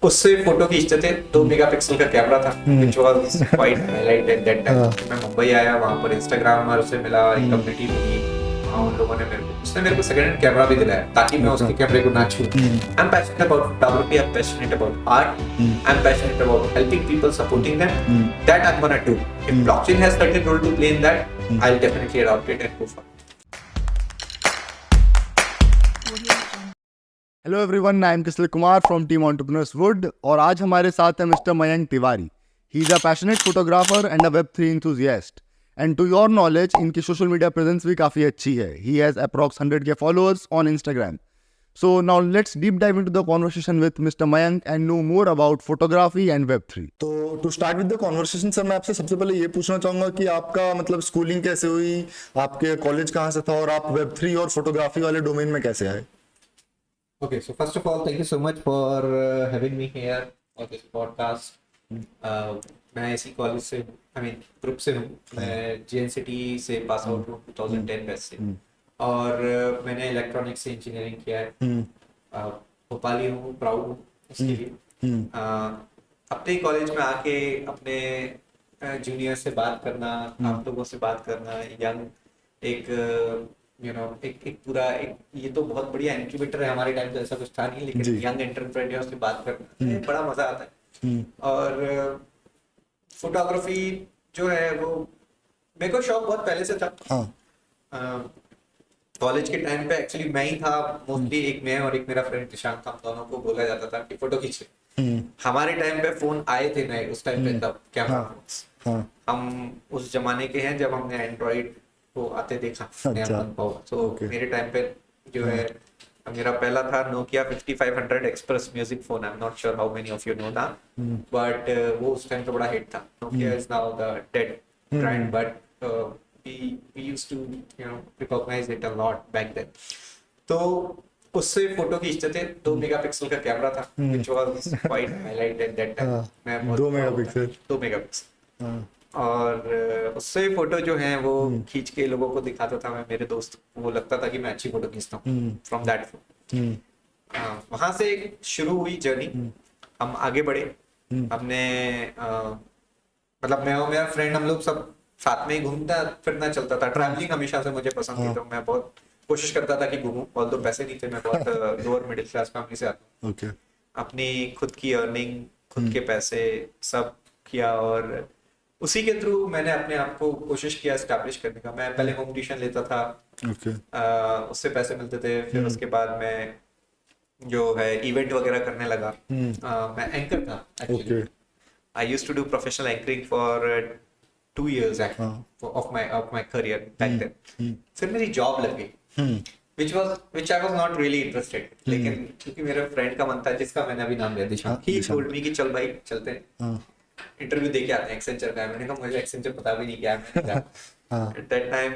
उससे फोटो खींचते थे। 2 मेगापिक्सल का कैमरा था which was quite highlight at that time। मैं मुंबई आया, वहाँ पर इंस्टाग्रामर से मिला, एक कम्युनिटी मिली, वहाँ उन लोगों ने उसने मेरे को सेकंड हैंड कैमरा भी दिलाया ताकि मैं उसके कैमरे को ना छूं। I'm passionate about photography, I'm passionate about art, I'm passionate about helping people, supporting them। That I'm gonna do। If blockchain has certain role to play in that, I'll definitely adopt it and go for it। Hello everyone, I am Kishore Kumar from team entrepreneurs wood और आज हमारे साथ है mister Mayank Tiwari. He is a passionate photographer and a वेब3 enthusiast and to your knowledge इनकी social media presence भी काफ़ी अच्छी है। He has approx 100 K followers on Instagram. So now let's deep dive into the conversation with mister Mayank and know more about photography and वेब3। तो to start with the conversation sir, मैं आपसे सबसे पहले ये पूछना चाहूँगा कि आपका मतलब स्कूलिंग कैसे हुई, आपके कॉलेज कहाँ से था और आप वेब3 और फोटोग्राफी वाले डोमेन में कैसे आए? Okay, so first of all, thank you so much for having me here for this podcast। मैं इसी कॉलेज से, आई मीन ग्रुप से हूँ। मैं JNCT से पास आउट हूँ 2010 बैच से, और मैंने इलेक्ट्रॉनिक्स से इंजीनियरिंग किया है। भोपाली हूँ, प्राउड हूँ उसके लिए। अपने कॉलेज में आके अपने जूनियर से बात करना, आप लोगों से बात करना, यंग एक एक पूरा एक, ये तो बहुत बढ़िया इंक्यूबेटर है। हमारे टाइम तो ऐसा कुछ था नहीं, लेकिन यंग एंटरप्रेन्योर से बात करना ये बड़ा मजा आता है। और फोटोग्राफी जो है वो मेरे को शौक बहुत पहले से था। कॉलेज के टाइम पे एक्चुअली मैं ही था मोस्टली, एक मैं और एक मेरा फ्रेंड निशांत था, हम दोनों को बोला जाता था कि फोटो खींचे। हमारे टाइम पे फोन आए थे नए उस टाइम पे, तब कैमरा फोन्स। हम उस जमाने के हैं जब हमने एंड्रॉइड को आते देखा नया बन पाओ। तो मेरे टाइम पे जो है मेरा पहला था Nokia 5500 express music phone. I am not sure how many of you know that, but वो उस टाइम पे बड़ा हिट था। Nokia is now the dead brand, but we used to recognize it a lot back then। तो उससे photo खींचते थे। 2 megapixel का कैमरा था which was quite highlight at that time। मैं बहुत 2 मेगापिक्सल और उससे फोटो जो है वो खींच के लोगों को दिखाता था मैं, मेरे दोस्त वो लगता था कि मैं अच्छी फोटो खींचता हूँ फ्रॉम दैट फोन। वहां से शुरू हुई जर्नी। हम आगे बढ़े। हमने मतलब मैं और मेरा फ्रेंड, हम लोग सब साथ में ही घूमता फिरना चलता था। ट्रैवलिंग हमेशा से मुझे पसंद थी, तो मैं बहुत कोशिश करता था कि घूमूं। और तो पैसे नहीं थे, मैं बहुत लोअर मिडिल क्लास फैमिली से आता हूँ। अपनी खुद की अर्निंग, खुद के पैसे सब किया, और उसी के थ्रू मैंने अपने आप को कोशिश किया एस्टैब्लिश करने का। मैं पहले होम ट्यूशन लेता था, उससे पैसे मिलते थे। फिर उसके बाद मैं जो है इवेंट वगैरह करने लगा। मैं एंकर था actually. I used to do professional anchoring for 2 years of my career back then। फिर मेरी जॉब लग गई which I was not really interested। लेकिन क्योंकि मेरे फ्रेंड का मन था, जिसका मैंने अभी नाम लिया, दिशांत, he told me कि चल भाई चलते हैं इंटरव्यू दे के आते हैं एक्सेंचर का। मैंने कहा मुझे एक्सेंचर पता भी नहीं क्या है। At that time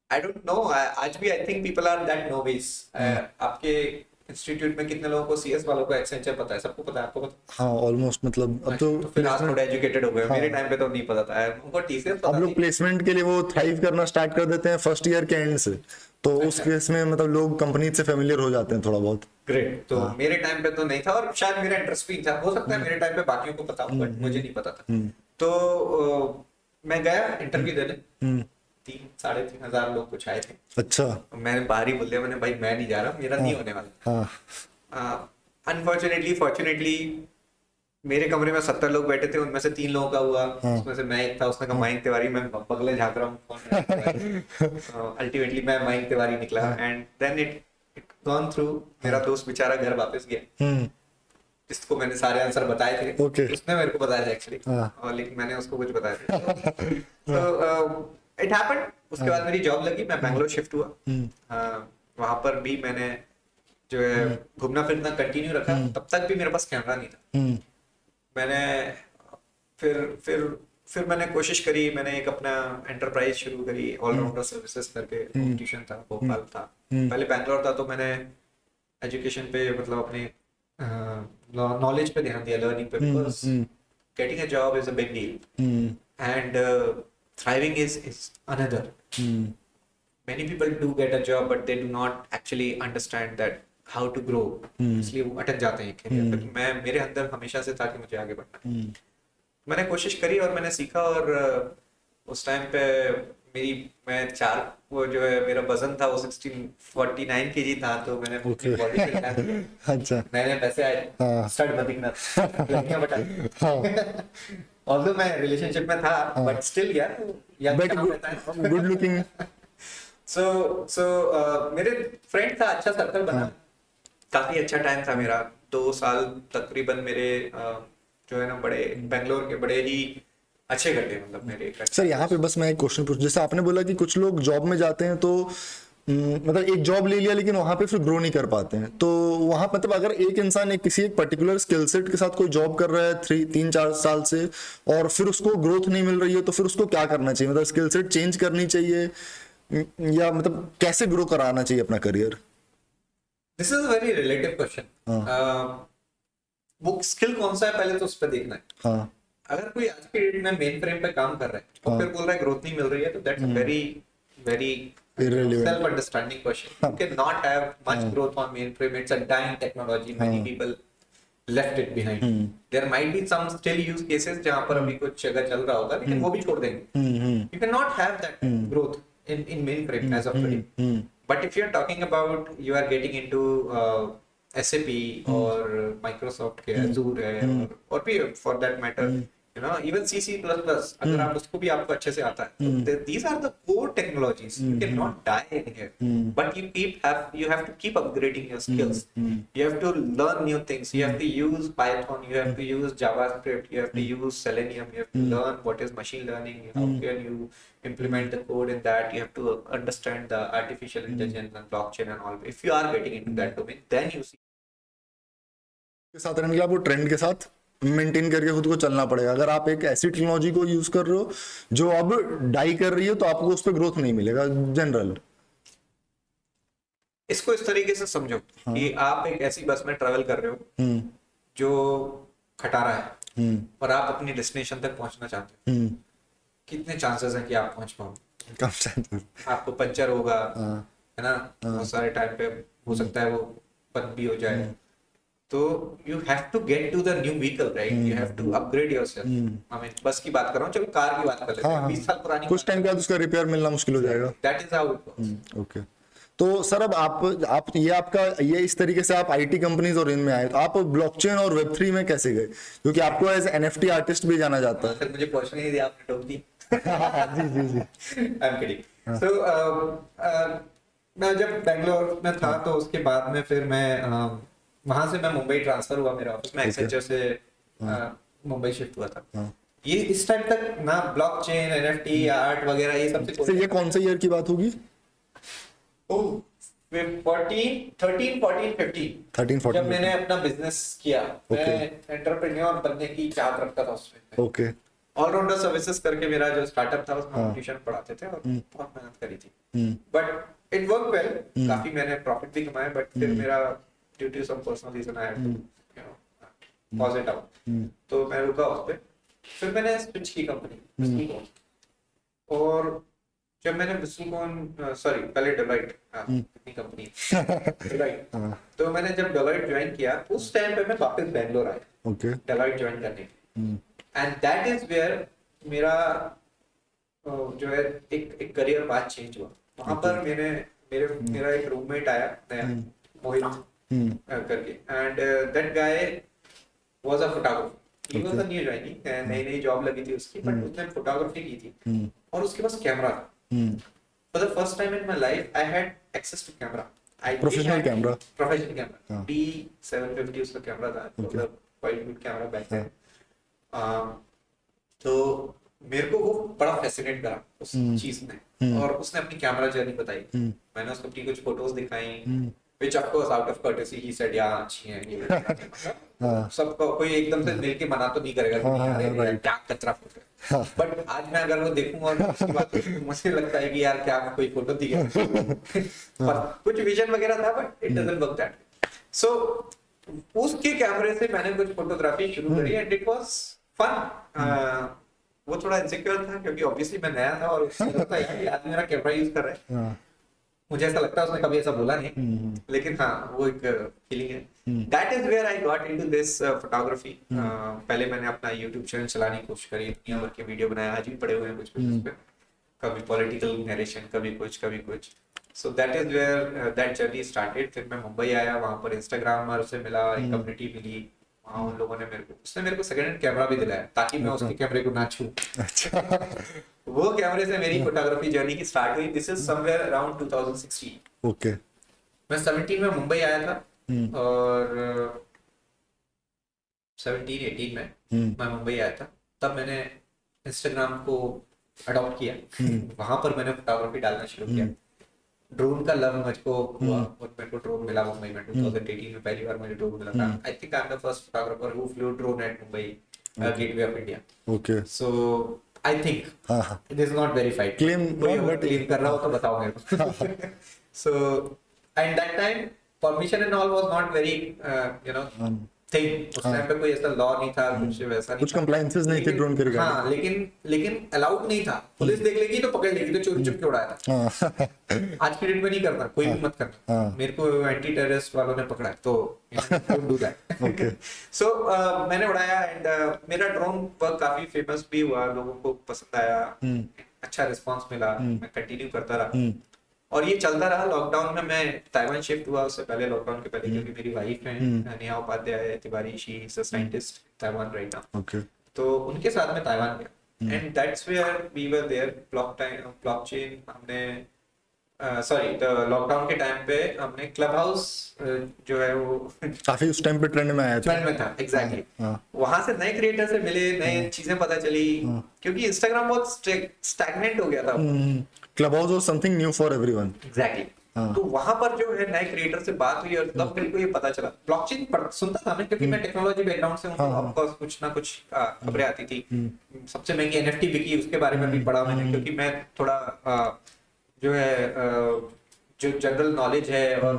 I don't know, आज भी I think people are that novice. आपके इंस्टीट्यूट में कितने लोगों को, CS वालों को एक्सेंचर पता है? सबको पता है? आपको पता? हाँ, ऑलमोस्ट मतलब अब तो फिर आज थोड़ा एजुकेटेड हो गए। मेरे टाइम पे तो नहीं पता था, उनको TCS पता अब लोग प्लेसमेंट के लिए वो थ्राइव करना स्टार्ट कर देते हैं फर्स्ट ईयर के एंड से, तो उस केस में मतलब लोग कंपनी से फेमिलियर हो जाते हैं थोड़ा बहुत। ग्रेट। तो मेरे टाइम पे तो नहीं था, और शायद मेरा इंटरेस्ट भी था। हो सकता है मेरे टाइम पे बाकियों को पता हो, बट मुझे नहीं पता था। तो मैं गया इंटरव्यू देने। 3-3.5 हजार लोग कुछ आए थे। अच्छा। मैंने बाहर ही बोल दिया, मैंने भाई मैं नहीं जा रहा, मेरा नहीं होने वाला। अनफॉर्चुनेटली फॉर्चुनेटली मेरे कमरे में 70 लोग बैठे थे, उनमें से 3 लोगों का हुआ। उसमें से मैं एक था, उसने कहा मयंक तिवारी। मैं बगले झाँक रहा हूँ। अल्टीमेटली मैं मयंक तिवारी निकला, and then it gone through. मेरा दोस्त बेचारा घर वापस गया, जिसको मैंने सारे आंसर बताए थे। उसने मेरे को बताया था एक्चुअली, और लेकिन मैंने उसको कुछ बताया था। तो इट हैपेंड। उसके बाद मेरी जॉब लगी, मैं बैंगलोर शिफ्ट हुआ। वहां पर भी मैंने जो है घूमना फिरना कंटिन्यू रखा। तब तक भी मेरे पास कैमरा नहीं था। मैंने फिर मैंने कोशिश करी। मैंने एक अपना एंटरप्राइज शुरू करी, ऑलराउंडर सर्विसेज करके। ट्यूशन था, भोपाल था, पहले बैंगलोर था। तो मैंने एजुकेशन पे मतलब अपने नॉलेज पे ध्यान दिया, लर्निंग पे, because getting a job is a big deal and thriving is another। Many people do get a job, but they do not actually understand that how to grow, इसलिए वो अटक जाते हैं करियर पे। मैं मेरे अंदर हमेशा से था कि मुझे आगे बढ़ना है। मैंने कोशिश करी और मैंने सीखा, और उस टाइम पे मैं चार, वो जो है मेरा वजन था वो 1649 kg था, तो मैंने अपनी बॉडी पे ध्यान दिया। अच्छा। नए नए पैसे आए, हाँ। स्टड में दिखना, लड़कियां बटा। ऑल्दो मैं रिलेशनशिप में था, बट स्टिल यार यंग बट काम रहता है। Good looking. सो मेरे फ्रेंड था, अच्छा सर्कल बना, काफी अच्छा टाइम था मेरा। 2 साल तकरीबन मेरे जो है ना बड़े बेंगलोर के बड़े ही अच्छे कटे, मतलब मेरे एक सर यहाँ पे बस मैं एक क्वेश्चन पूछ, जैसे आपने बोला कि कुछ लोग जॉब में जाते हैं तो मतलब एक जॉब ले लिया लेकिन वहां पे फिर ग्रो नहीं कर पाते हैं, तो वहां मतलब अगर एक इंसान किसी एक पर्टिकुलर स्किल सेट के साथ कोई जॉब कर रहा है 3-4 साल से और फिर उसको ग्रोथ नहीं मिल रही है, तो फिर उसको क्या करना चाहिए? मतलब स्किल सेट चेंज करनी चाहिए या मतलब कैसे ग्रो कराना चाहिए अपना career? This is very relative question. वो स्किल कौन सा है पहले तो उस पर देखना है। हाँ। अगर कोई आज के डेट में मेन फ्रेम पे काम कर रहा है और फिर बोल रहा है ग्रोथ नहीं मिल रही है, तो that's very very Irrelevant. self understanding question. You cannot have much growth on mainframe. It's a dying technology. Many people left it behind. There might be some still use cases जहाँ पर अभी कुछ जगह चल रहा होगा, लेकिन वो भी छोड़ देंगे। You cannot have that growth in mainframe as of today. But if you are talking about you are getting into SAP or Microsoft के Azure है, और भी for that matter, you know, even C++, अगर आप उसको भी आपको अच्छे से आता है, तो these are the core technologies. You cannot die in here, but you have to keep upgrading your skills. You have to learn new things. You have to use Python. You have to use JavaScript. You have to use Selenium. You have to learn what is machine learning. How can you implement the code in that? You have to understand the artificial intelligence and blockchain and all. If you are getting into that domain, then you see. के साथ रहने के लिए आपको trend के साथ maintain करके खुद को चलना पड़ेगा। अगर आप एक ऐसी टेक्नोलॉजी को यूज कर रहे हो जो अब डाई कर रही है, तो आपको उस पर ग्रोथ नहीं मिलेगा जनरल। इसको इस तरीके से समझो कि आप एक ऐसी बस में ट्रेवल कर रहे हो जो खटारा है, और आप अपनी डेस्टिनेशन तक पहुंचना चाहते हो। कितने चांसेस हैं कि आप पहुंच पाओ? कम चांसेस। आपको पंचर होगा, है ना, बहुत सारे टाइम पे हो सकता है वो बंद भी हो जाए, तो you have to get to the new vehicle, right? You have to upgrade yourself. I mean bus की बात कर रहा हूँ, चलो कार की बात कर लेते हैं। 20 साल पुरानी, कुछ टाइम के बाद उसका रिपेयर मिलना मुश्किल हो जाएगा। That is how it works. Okay. तो सर अब आप ये इस तरीके से आप आईटी कंपनीज और इनमें आए, तो आप ब्लॉकचेन और वेब3 में कैसे गए? क्योंकि आपको एज एनएफटी आर्टिस्ट भी जाना जाता है। सर मुझे क्वेश्चन ही दिया आपने, टोक दी। जी जी जी। I am kidding. सो मैं जब बैंगलोर में था, तो उसके बाद में फिर मैं वहां से मैं मुंबई ट्रांसफर हुआ, मेरा ऑफिस में एक्सेंचर से मुंबई शिफ्ट हुआ था। ये इस टाइम तक ना ब्लॉकचेन, एनएफटी, आर्ट वगैरह ये सबसे सर ये कौन से ईयर की बात होगी? 13, 14, 15 जब मैंने अपना बिजनेस किया। मैं एंटरप्रेन्योर बनने की चाहत रखता था उसमें। ओके। ऑलराउंडर सर्विसेज करके मेरा जो स्टार्टअप था, उसमें ट्यूशन पढ़ाते थे और बहुत मेहनत करी थी, बट इट वर्क वेल। काफी मैंने प्रॉफिट भी कमाया, बट फिर मेरा due to some personal reason I had to you know pause it out, तो मैं रुका उस पे। फिर मैंने स्विच की कंपनी, और जब मैंने पहले डेलॉइट अपनी कंपनी डेलॉइट, तो मैंने जब डेलॉइट ज्वाइन किया, उस टाइम पे मैं वापस बैंगलोर आया डेलॉइट ज्वाइन करने के, एंड दैट इज वेयर मेरा जो है एक करियर पाथ चेंज हुआ। वहां पर मेरा एक रूममेट आया नया, मोहित करके, and that guy was a photographer. He was a new joining, नई जॉब लगी थी उसकी, बट उसने फोटोग्राफी की थी और उसके पास कैमरा था। For the first time in my life, I had access to camera. Professional camera. Professional camera. D750 उसका कैमरा था, मतलब quite good camera back then. तो मेरे को वो बड़ा फैसिनेट करा उस चीज में, और उसने अपनी कैमरा जर्नी बताई। मैंने उसको अपनी कुछ फोटोज दिखाई, which of course out of courtesy he said yeah अच्छी हैं ये। सबको कोई एकदम से मिल के मना तो नहीं करेगा कि यार क्या कचरा फोटो है, बट आज मैं अगर वो देखूंगा और उसके बाद मुझे लगता है कि यार क्या कोई फोटो दी है। पर कुछ विजन वगैरह था, but it doesn't work that. So उसके कैमरे से मैंने कुछ फोटोग्राफी शुरू करी, एंड इट वाज फन। वो थोड़ा इनसिक्योर था क्योंकि ऑब्वियसली मैं नया था, और उसको लगता है यार ये आदमी मेरा कैमरा यूज कर रहा है। मुझे ऐसा लगता है उसने कभी ऐसा बोला नहीं, लेकिन हाँ वो एक फीलिंग है. That is where I got into this photography. पहले मैंने अपना यूट्यूब चैनल चलाने की कोशिश करी, दुनिया भर के वीडियो बनाया, आज भी पड़े हुए हैं कुछ कुछ उस पे, कभी पॉलिटिकल नरेशन, कभी कुछ. So that is where that journey started. फिर मैं मुंबई आया, वहां पर इंस्टाग्रामर से मिला, एक कम्युनिटी मिली, वहाँ उन लोगों ने उसने मेरे को सेकंड हैंड कैमरा भी दिलाया ताकि मैं उसके कैमरे को ना छूं. अच्छा. वो कैमरे से मेरी फोटोग्राफी जर्नी की स्टार्ट हुई. This is somewhere around 2016. Okay. मैं 17 में मुंबई आया था, और 17-18 में मैं मुंबई आया था. तब मैंने इंस्टाग्राम को अडॉप्ट किया. वहां पर मैंने फोटोग्राफी डालना शुरू किया. ड्रोन का लव मुझको हुआ, और मेरे को ड्रोन मिला मुंबई में 2018 में. पहली बार मुझे ड्रोन मिला था. I think I am the first photographer who flew drone at Mumbai Gateway of India. Okay. So I think it is not verified. Claim, कोई no, अगर but- क्लेम कर रहा हो तो बताओ मेरे को. So and that time permission and all was not very you know thing. उस टाइम पे कोई ऐसा लॉ नहीं था, कुछ वैसा नहीं कुछ था. compliances नहीं थे लेकिन- drone के regarding. हाँ, लेकिन अलाउड नहीं था. पुलिस देख लेगी तो पकड़ लेगी, तो चोरी चुप के उड़ाया था. हाँ. आज की डेट में नहीं करता, कोई भी मत करना. हाँ. मेरे को एंटी टेररिस्ट वालों ने पकड़ा है, तो डोंट डू दैट. Okay. सो मैंने उड़ाया, एंड मेरा ड्रोन वर्क काफी फेमस भी हुआ, लोगों को पसंद आया, अच्छा रिस्पांस मिला. मैं कंटिन्यू करता रहा, और ये चलता रहा. लॉकडाउन में मैं ताइवान शिफ्ट हुआ, उससे पहले, लॉकडाउन के पहले, क्योंकि मेरी वाइफ है Neha Upadhyay Tiwari, she is a scientist Taiwan right now. Okay. तो उनके साथ में ताइवान गया, and that's where we were there. Blockchain हमने सॉरी लॉकडाउन के टाइम पे हमने क्लब हाउस जो है वो काफी उस टाइम पे ट्रेंड में आया था. ट्रेंड में था. एग्जैक्टली. हाँ. वहां से नए क्रिएटर से मिले, नए चीजें पता चली, क्योंकि इंस्टाग्राम बहुत स्टैग्नेंट हो गया था. Club house was something new for everyone. Exactly. हाँ. तो वहां पर जो है नए क्रिएटर से बात हुई, और तब मेरे को ये पता चला. ब्लॉकचेन सुनता था मैं, क्योंकि मैं टेक्नोलॉजी बैकग्राउंड से हूँ, तो ऑफ कोर्स कुछ ना कुछ खबरें आती थी. सबसे महंगी एनएफटी बिकी, उसके बारे में भी पढ़ा मैंने, क्योंकि मैं थोड़ा जो है जो जनरल नॉलेज है और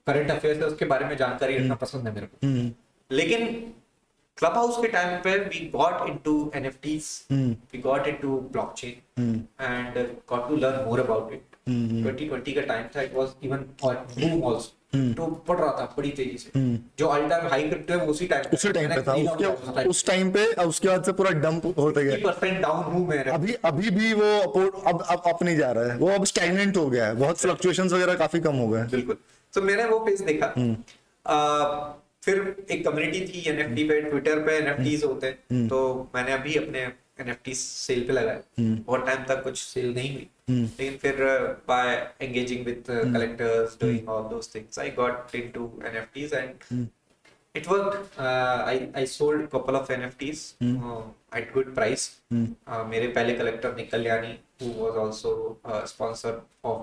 करंट अफेयर्स है, उसके बारे में जानकारी रखना पसंद है मेरे को. लेकिन क्लब हाउस के टाइम पे we got into NFTs, we got into blockchain, and got to learn more about it. 2020 का टाइम था, it was even boom also. तो बढ़ रहा था बड़ी तेजी से. जो ऑल टाइम हाई क्रिप्टो है उसी टाइम पे था. उस टाइम पे, उसके बाद से पूरा डंप होते गया. 50% डाउन हूं मैं. अभी भी वो अब अप नहीं जा रहा है. वो अब स्टैग्नेंट हो गया है. बहुत फ्लक्चुएशंस वगैरह काफी कम हो गए. बिल्कुल. तो मैंने वो पेज देखा. फिर एक कम्युनिटी थी एनएफटी पे, ट्विटर पे एनएफटीज होते हैं, तो मैंने अभी अपने एनएफटी सेल पे लगाए. बहुत टाइम तक कुछ सेल नहीं हुई, लेकिन फिर by engaging with collectors, doing all those things, I got into NFTs and it worked. I sold couple of NFTs at good price. मेरे पहले collector Nick Kalyani, who was also sponsor of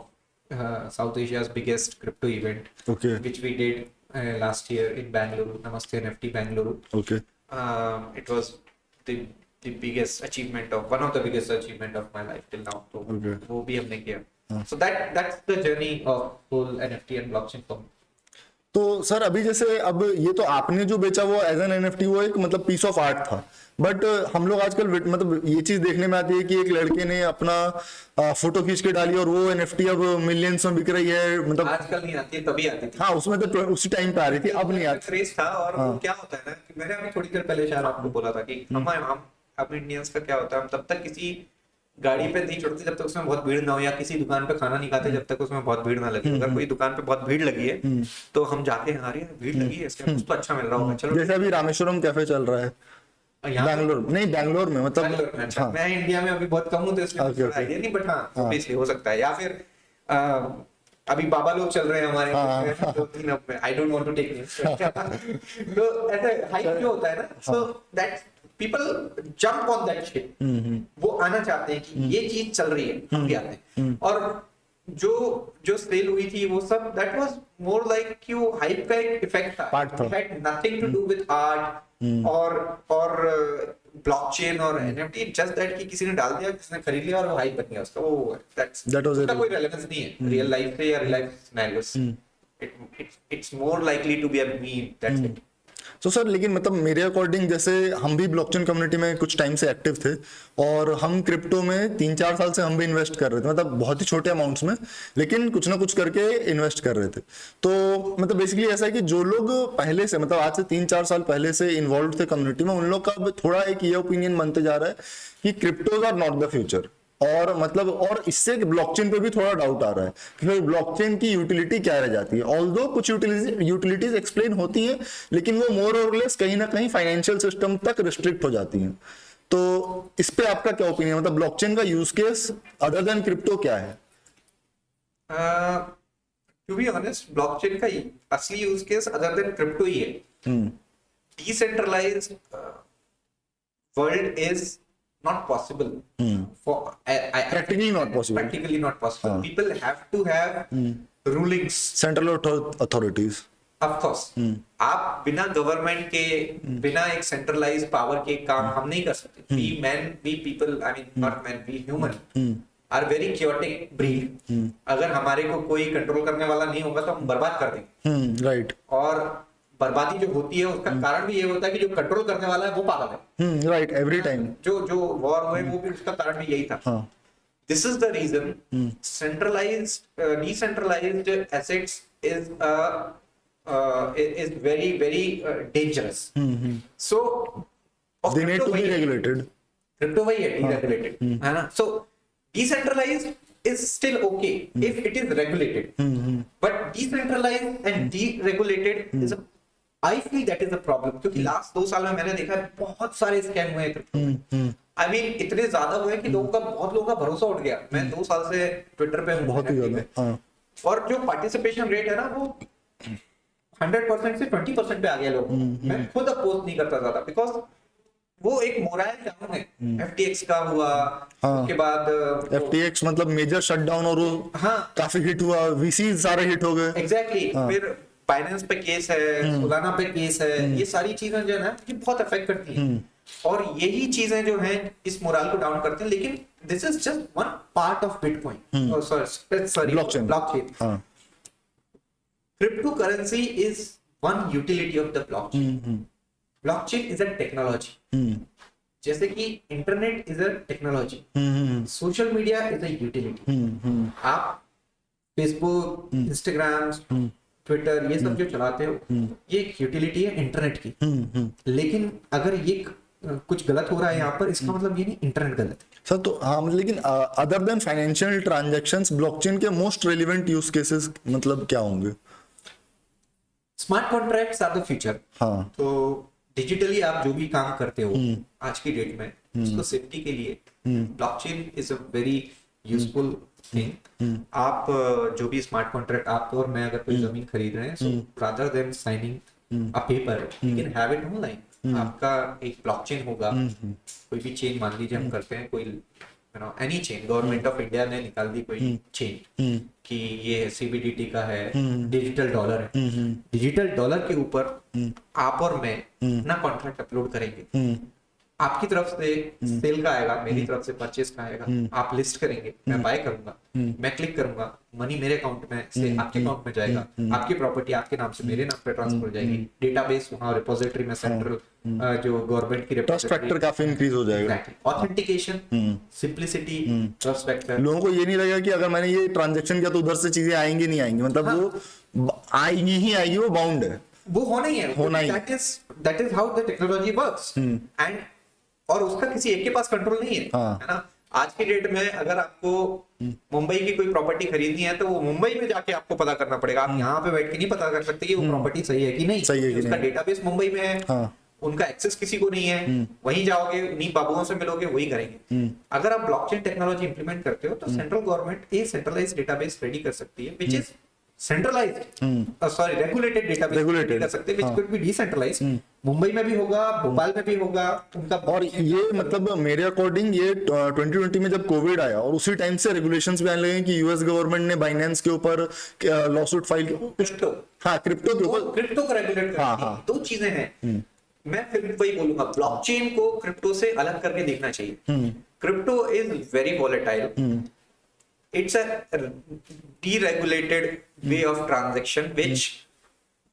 South Asia's biggest crypto event, Okay. which we did last year in Bangalore, Namaste NFT Bangalore. Okay. It was the biggest achievement of one of the biggest achievement of my life till now. तो Okay. वो भी हमने किया. So that's the journey of whole NFT and blockchain for me. तो sir अभी जैसे अब ये तो आपने जो बेचा वो एज एन एनएफटी, वो एक मतलब पीस ऑफ आर्ट था. बट हम लोग आजकल मतलब ये चीज देखने में आती है कि एक लड़के ने अपना फोटो खींच के डाली और वो एनएफटी अब मिलियंस में बिक रही है. मतलब आजकल नहीं आती है, तभी आती थी. हाँ, उसमें तो उसी टाइम पे आ रही थी, अब नहीं आती. क्रेज था. और वो क्या होता है ना, कि मैंने अभी थोड़ी देर पहले शायद आपको बोला था कि हम इंडियंस का क्या होता है, हम तब तक किसी गाड़ी पे नहीं चढ़ते जब तक उसमें बहुत भीड़ ना हो, या किसी दुकान पे खाना नहीं खाते जब तक उसमें बहुत भीड़ ना लगे. अगर कोई दुकान पे बहुत भीड़ लगी है तो हम जाते हैं, अरे भीड़ लगी है, इसमें कुछ तो अच्छा मिल रहा होगा, चलो. जैसे अभी रामेश्वरम कैफे चल रहा है बैंगलोर में, मतलब बैंगलोर में. अच्छा, मैं इंडिया में अभी बहुत कम हूँ तो इसलिए मुझे आइडिया नहीं, बट हाँ ऑब्वियसली हो सकता है. या फिर अभी बाबा लोग चल रहे हैं हमारे 2-3 अब में, I don't want to take names. तो ऐसे हाइप जो होता है ना, so that people jump on that shit. वो आना चाहते हैं कि ये चीज चल रही है, हम भी आते हैं. और जो सेल हुई थी वो सब, दैट वाज मोर लाइक क्यों हाइप का एक इफेक्ट था. It had nothing to do with art और ब्लॉकचेन और एनएफटी. जस्ट दैट कि किसी ने डाल दिया, किसी ने खरीद लिया और वो हाइप बन गया उसका. वो उसका कोई रेलेवेंस नहीं है रियल लाइफ से या real life scenarios. It's more likely to be a meme. That's it. So sir लेकिन मतलब मेरे अकॉर्डिंग जैसे हम भी ब्लॉकचेन कम्युनिटी में कुछ टाइम से एक्टिव थे और हम क्रिप्टो में 3-4 साल से हम भी इन्वेस्ट कर रहे थे, मतलब बहुत ही छोटे अमाउंट्स में, लेकिन कुछ ना कुछ करके इन्वेस्ट कर रहे थे। तो मतलब बेसिकली ऐसा है कि जो लोग पहले से मतलब आज से 3-4 साल पहले से इन्वॉल्व थे कम्युनिटी में, उन लोग का अब थोड़ा एक ये ओपिनियन बनते जा रहा है कि cryptos are not the future. और मतलब और इससे ब्लॉकचेन पे भी थोड़ा डाउट आ रहा है कि भाई ब्लॉकचेन की यूटिलिटी क्या रह जाती है। ऑल्दो कुछ यूटिलिटीज एक्सप्लेन होती हैं, लेकिन वो मोर और लेस कहीं ना कहीं फाइनेंशियल सिस्टम तक रिस्ट्रिक्ट हो जाती हैं। तो इस पे आपका क्या ओपिनियन, मतलब ब्लॉकचेन का use case other than crypto क्या है? टू बी ऑनेस्ट, ब्लॉकचेन का असली use case other than crypto ही है। Decentralised world is not possible for Practically not possible. practically not possible. People have to have rulings, central authorities. of course. आप बिना government के, बिना एक centralise power के काम हम नहीं कर सकते। we people, I mean not men, we human are very chaotic breed. अगर हमारे को कोई कंट्रोल करने वाला नहीं होगा तो हम बर्बाद कर देंगे। राइट। और बर्बादी जो होती है उसका कारण भी ये होता है कि जो कंट्रोल करने वाला है वो पागल है। राइट, एवरी टाइम जो वॉर हुए वो भी उसका कारण भी यही था। This is the reason centralised decentralised assets is very very dangerous. So they need to be regulated. Crypto वही है, डीरेगुलेटेड है ना। So decentralised is still okay if it is regulated, but decentralized and deregulated is I feel that is a problem, क्योंकि last 2 साल में मैंने देखा है बहुत सारे स्कैम हुए हैं। आई मीन इतने ज्यादा हुए कि बहुत लोगों का भरोसा उठ गया। मैं 2 साल से ट्विटर पे हूँ, बहुत ही ज्यादा। और जो पार्टिसिपेशन रेट है ना वो 100% से 20% पे आ गया लोग। मैं खुद अब पोस्ट नहीं करता ज्यादा, बिकॉज वो एक मोराइल डाउन है। FTX का हुआ, उसके बाद FTX मतलब मेजर शटडाउन, और वो काफी हिट हुआ, VC सारे हिट हो गए। एग्जैक्टली। फिर बाइनेंस पे केस है, सोलाना पे केस है, ये सारी चीजें जो है ना ये बहुत अफेक्ट करती हैं, और यही चीजें जो हैं इस मोरल को डाउन करती हैं। लेकिन this is just one part of bitcoin, sorry blockchain. Crypto currency is one utility of the blockchain. Blockchain is a technology, जैसे कि internet is a technology, social media is a utility. आप Facebook, Instagram, Twitter ये सब जो चलाते हो ये एक यूटिलिटी है इंटरनेट की। लेकिन अगर ये कुछ गलत हो रहा है यहाँ पर, इसका मतलब ये नहीं इंटरनेट गलत है सर। तो हाँ, लेकिन other than financial transactions blockchain के मोस्ट रेलेवेंट यूज केसेस मतलब क्या होंगे? Smart contracts are the future. हाँ। तो डिजिटली आप जो भी काम करते हो आज की डेट में, उसको सेफ्टी के लिए blockchain is a very useful thing. आप जो भी स्मार्ट कॉन्ट्रैक्ट, आप और मैं अगर कोई जमीन खरीद रहे हैं, so rather than signing a paper you can have it online. आपका एक ब्लॉकचेन होगा, कोई भी चेन मान लीजिए हम करते हैं, कोई any chain, government of India ने निकाल दी कोई चेन कि ये CBDT का है, डिजिटल डॉलर है। डिजिटल डॉलर के ऊपर आप और मैं अपना कॉन्ट्रैक्ट अपलोड करेंगे। आपकी तरफ से सेल का आएगा, मेरी तरफ से परचेस का आएगा। आप लिस्ट करेंगे, मैं बाय करूंगा, मैं क्लिक करूंगा, मनी मेरे अकाउंट में से आपके अकाउंट में जाएगा, आपकी प्रॉपर्टी आपके नाम से मेरे नाम पे ट्रांसफर हो जाएगी। डेटाबेस वहां रिपोजिटरी में, सेंट्रल जो गवर्नमेंट की ट्रस्ट फैक्टर काफी इंक्रीज हो जाएगा। Authentication, simplicity, trust factor. लोगों को ये नहीं लगेगा कि अगर मैंने ये ट्रांजैक्शन किया तो उधर से चीजें आएंगी नहीं आएंगी, मतलब वो आएंगी ही आएगी, वो बाउंड है, वो होना ही है, होना ही। That is how the technology works. And और उसका किसी एक के पास कंट्रोल नहीं है, है ना। आज की डेट में अगर आपको मुंबई की कोई प्रॉपर्टी खरीदनी है तो वो मुंबई में जाके आपको पता करना पड़ेगा। आप यहाँ पे बैठ के नहीं पता कर सकते कि वो प्रॉपर्टी सही है कि नहीं, सही है कि उसका डेटाबेस मुंबई में है, उनका एक्सेस किसी को नहीं है। वहीं जाओगे, उन्हीं बाबुओं से मिलोगे, वही करेंगे। अगर आप ब्लॉकचेन टेक्नोलॉजी इंप्लीमेंट करते हो तो सेंट्रल गवर्नमेंट एक सेंट्रलाइज्ड डेटाबेस रेडी कर सकती है, व्हिच इज रेगुलेटेड डेटाबेस कर सकते हैं, which could be decentralised. Mumbai में भी होगा, भोपाल में भी होगा उनका। और ये मतलब मेरे अकॉर्डिंग ये 2020 में जब कोविड आया और उसी टाइम से रेगुलेशंस भी आने लगे कि यूएस गवर्नमेंट ने बाइनेंस के ऊपर लॉसूट फाइल, क्रिप्टो, क्रिप्टो के ऊपर, क्रिप्टो को रेगुलेट करती है। दो चीजें हैं, मैं फिर वही बोलूंगा, ब्लॉकचेन को क्रिप्टो से अलग करके देखना चाहिए। Crypto is very volatile, it's a deregulated way of transaction which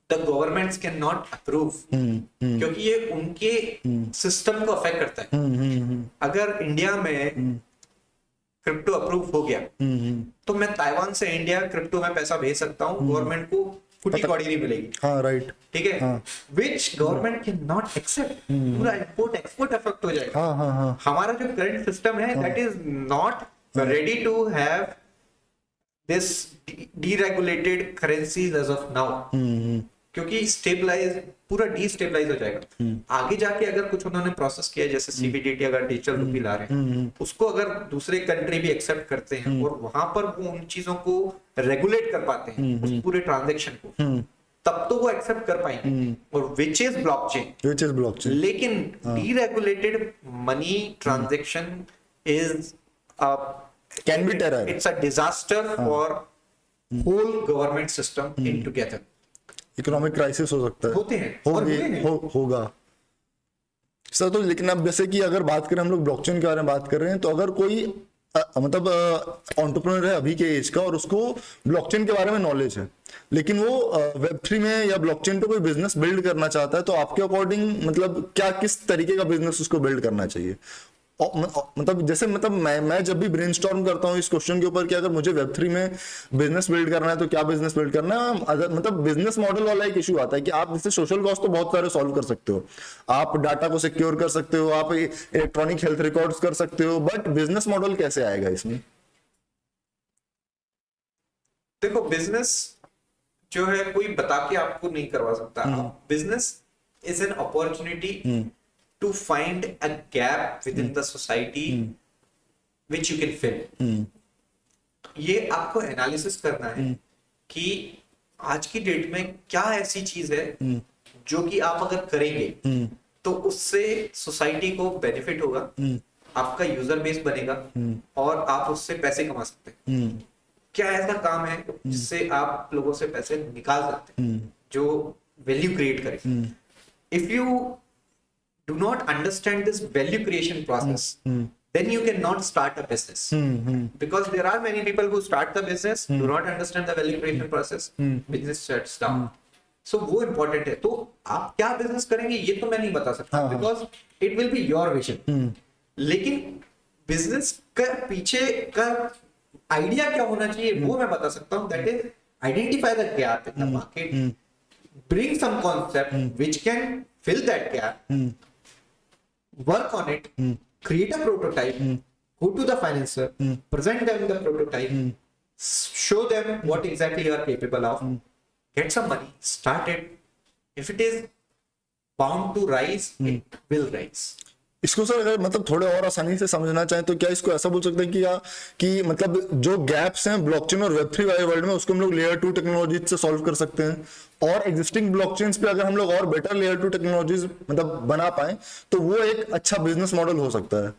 the governments cannot approve, क्योंकि ये उनके सिस्टम को अफेक्ट करता है। अगर इंडिया में क्रिप्टो अप्रूव हो गया तो मैं ताइवान से इंडिया क्रिप्टो में पैसा भेज सकता हूँ, गवर्नमेंट को फुटी कौड़ी नहीं मिलेगी। हाँ राइट, ठीक है, which government can not accept, पूरा इंपोर्ट एक्सपोर्ट इफेक्ट हो जाएगा। हाँ हाँ हाँ, हमारा जो करंट सिस्टम है that is not ready to have this deregulated currencies as of now, क्योंकि स्टेबलाइज पूरा डीस्टेबलाइज हो जाएगा। आगे जाके अगर कुछ उन्होंने प्रोसेस किया जैसे सीबीडीटी, अगर डिजिटल रुपी ला रहे हैं उसको अगर दूसरे कंट्री भी एक्सेप्ट करते हैं और वहां पर वो उन चीजों को रेगुलेट कर पाते हैं उस पूरे ट्रांजैक्शन को, तब तो वो एक्सेप्ट कर पाएंगे, और विच इज ब्लॉकचेन। लेकिन deregulated money transaction is can be terror, it's a disaster for whole government system in together. Economic crisis हो सकता है, होते हैं और हुए हैं। होगा सर। तो लेकिन अब जैसे कि अगर बात करें, हम लोग ब्लॉकचेन के बारे में बात कर रहे हैं, तो अगर कोई मतलब एंटरप्रेन्योर है अभी के एज का और उसको ब्लॉकचेन के बारे में नॉलेज है, लेकिन वो वेब3 में या ब्लॉकचेन पे कोई बिजनेस बिल्ड करना चाहता है, तो आपके अकॉर्डिंग मतलब क्या किस तरीके का बिजनेस उसको बिल्ड करना चाहिए? मतलब जैसे मतलब मैं जब भी ब्रेनस्टॉर्म करता हूँ इस क्वेश्चन के ऊपर कि अगर मुझे वेब3 में बिजनेस बिल्ड करना है तो क्या बिजनेस बिल्ड करना है, अगर मतलब बिजनेस मॉडल वाला एक इशू आता है कि आप जैसे सोशल कॉस्ट तो बहुत सारे सॉल्व कर सकते हो, आप डाटा को सिक्योर कर सकते हो, आप इलेक्ट्रॉनिक हेल्थ रिकॉर्ड्स कर सकते हो, बट बिजनेस मॉडल कैसे आएगा इसमें? देखो, बिजनेस जो है कोई बता के आपको नहीं करवा सकता। Business is an opportunity to find a gap within the society which you can fill। ये आपको एनालिसिस करना है कि आज की डेट में क्या ऐसी चीज है जो कि आप अगर करेंगे तो उससे सोसाइटी को बेनिफिट होगा, आपका यूजर बेस बनेगा और आप उससे पैसे कमा सकते हैं। क्या ऐसा काम है जिससे आप लोगों से पैसे निकाल सकते हैं जो वैल्यू क्रिएट करे? If you do not understand this value creation process, then you cannot start a business, because there are many people who start the business, do not understand the value creation process, business shuts down। So वो important है। तो आप क्या business करेंगे ये तो मैं नहीं बता सकता, because it will be your vision। लेकिन बिजनेस का पीछे का आइडिया क्या होना चाहिए वो मैं बता सकता हूँ। that is identify the gap in the market, bring some concept which can fill that gap, work on it, create a prototype, go to the financer, present them the prototype, show them what exactly you are capable of, get some money, start it. If it is bound to rise, it will rise। इसको sir अगर मतलब थोड़े और आसानी से समझना चाहें तो क्या इसको ऐसा बोल सकते हैं कि मतलब जो गैप्स हैं ब्लॉकचेन और वेब3 वाले वर्ल्ड में उसको हम लोग लेयर 2 टेक्नोलॉजी से सॉल्व कर सकते हैं, और एग्जिस्टिंग ब्लॉकचेन्स पे अगर हम लोग और बेटर लेयर 2 टेक्नोलॉजीज मतलब बना पाए तो वो एक अच्छा बिजनेस मॉडल हो सकता है।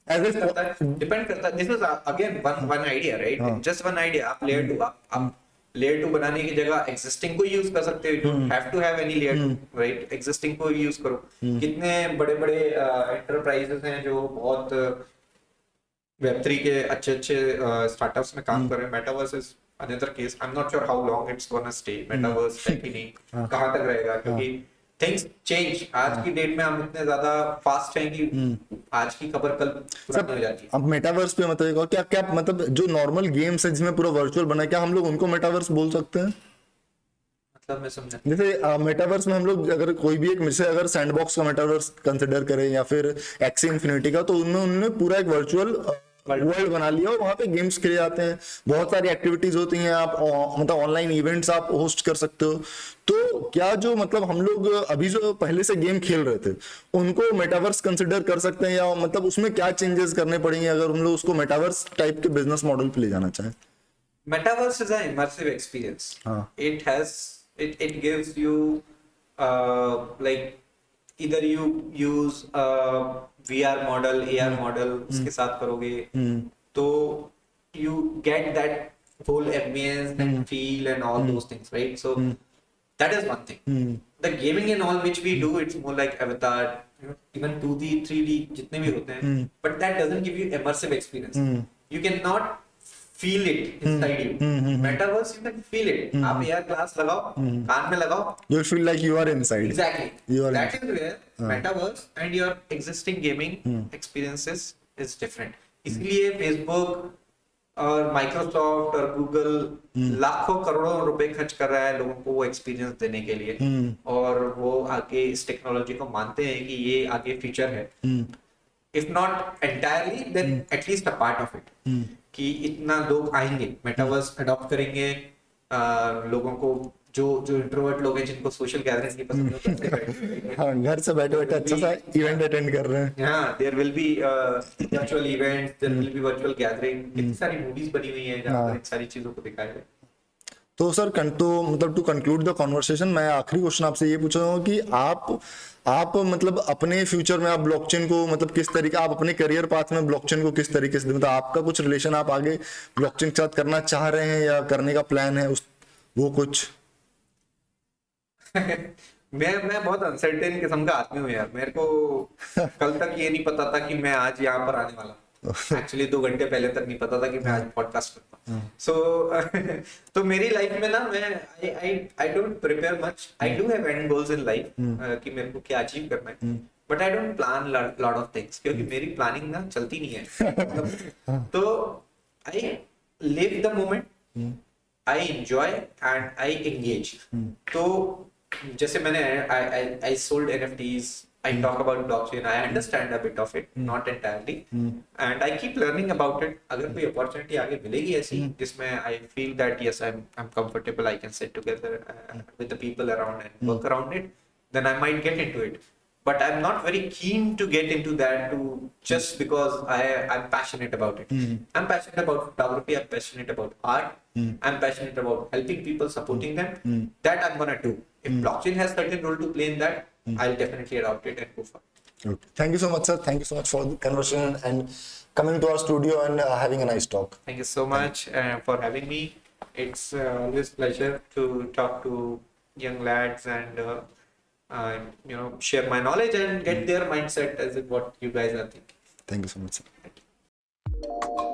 डिपेंड करता है। This is again one idea, right? Just one idea. आप लेयर 2 आप लेयर 2 बनाने की जगह एग्जिस्टिंग को यूज कर सकते हो। You don't have to have any layer 2, right? Existing को यूज करो। कितने बड़े बड़े एंटरप्राइजेस हैं जो बहुत वेब3 के अच्छे स्टार्टअप्स में काम कर रहे हैं। Metaverse is another case. I am not sure how long it's gonna stay. Metaverse है कि नहीं, कहां तक रहेगा, क्योंकि थिंग्स चेंज। आज की डेट में हम इतने ज्यादा फास्ट हैं कि आज की खबर कल पुरानी हो जाती है। अब मेटावर्स पे मतलब क्या क्या मतलब जो नॉर्मल गेम्स है जिसमें पूरा वर्चुअल बना है, क्या हम लोग उनको मेटावर्स बोल सकते हैं? मतलब मैं समझा। जैसे मेटावर्स में हम लोग अगर कोई भी एक जैसे अगर सैंडबॉक्स का मेटावर्स कंसिडर करें या फिर एक्सी इन्फिनिटी का, तो उनमें उन्होंने पूरा एक वर्चुअल वर्ल्ड बना लिया और वहां पे गेम्स खेले जाते हैं, बहुत सारी एक्टिविटीज होती हैं, आप मतलब ऑनलाइन इवेंट्स आप होस्ट कर सकते हो। तो क्या जो मतलब हम लोग अभी जो पहले से गेम खेल रहे थे उनको मेटावर्स कंसिडर कर सकते हैं, या मतलब उसमें क्या चेंजेस करने पड़ेंगे अगर हम लोग उसको मेटावर्स टाइप के बिजनेस मॉडल पे ले जाना चाहें? Metaverse is an immersive experience. It gives you like either you use VR model, AR model उसके साथ करोगे तो you get that whole ambience and feel and all those things, right? So that is one thing. The gaming and all which we do, it's more like avatar, you know, even 2D, 3D जितने भी होते हैं, but that doesn't give you immersive experience. You cannot feel it inside you. Metaverse, you can feel it. आप AR glass लगाओ, कान में लगाओ. You'll feel like you are inside. Exactly. You are That is where metaverse and your existing gaming experiences is different. इसलिए Facebook और Microsoft और Google लाखों करोड़ों रुपए खर्च कर रहा है लोगों को वो एक्सपीरियंस देने के लिए, और वो आगे इस टेक्नोलॉजी को मानते हैं कि ये आगे फ्यूचर है. If not entirely then at least a part of it, कि इतना लोग आएंगे, मेटावर्स अडॉप्ट करेंगे, लोगों को जो इंट्रोवर्ट लोग हैं जिनको सोशल गैदरिंग्स नहीं पसंद होती, हाँ, घर से बैठे बैठे अच्छा सा इवेंट अटेंड कर रहे हैं. हाँ, there will be virtual events, there will be virtual gathering. कितनी सारी मूवीज बनी हुई हैं जहाँ पर इन सारी चीजों को दिखाया है. तो सर तो मतलब टू कंक्लूड द कॉन्वर्सेशन, मैं आखिरी क्वेश्चन आपसे ये पूछ रहा हूँ कि आप मतलब अपने फ्यूचर में आप ब्लॉकचेन को मतलब किस तरीके, आप अपने करियर पाथ में ब्लॉकचेन को किस तरीके से, मतलब आपका कुछ रिलेशन आप आगे ब्लॉकचेन के साथ करना चाह रहे हैं या करने का प्लान है उस वो कुछ? मैं बहुत अनसर्टेन किस्म का आदमी हूँ यार. मेरे को कल तक ये नहीं पता था कि मैं आज यहाँ पर आने वाला हूँ. एक्चुअली 2 घंटे पहले तक नहीं पता था कि मैं आज पॉडकास्ट करता हूँ. सो तो मेरी लाइफ में ना, मैं I don't prepare much. I do have and goals in life कि मेरे को क्या अचीव करना है, but I don't plan lot of things, क्योंकि मेरी प्लानिंग ना चलती नहीं है. तो I live the moment, I enjoy and I engage. तो जैसे मैंने I sold NFTs, I talk about blockchain, I understand a bit of it, not entirely, and I keep learning about it. अगर कोई opportunity आगे मिलेगी ऐसी जिसमें I feel that yes, I'm comfortable, I can sit together with the people around and work around it, then I might get into it. But I'm not very keen to get into that just because I'm passionate about it. I'm passionate about photography, I'm passionate about art, I'm passionate about helping people, supporting them. That I'm gonna do. If blockchain has certain role to play in that, I'll definitely adopt it and go for it. Okay. Thank you so much, sir. Thank you so much for the conversation and coming to our studio and having a nice talk. Thank you so much for having me. It's always pleasure to talk to young lads and share my knowledge and get their mindset as in what you guys are thinking. Thank you so much, sir. Thank you.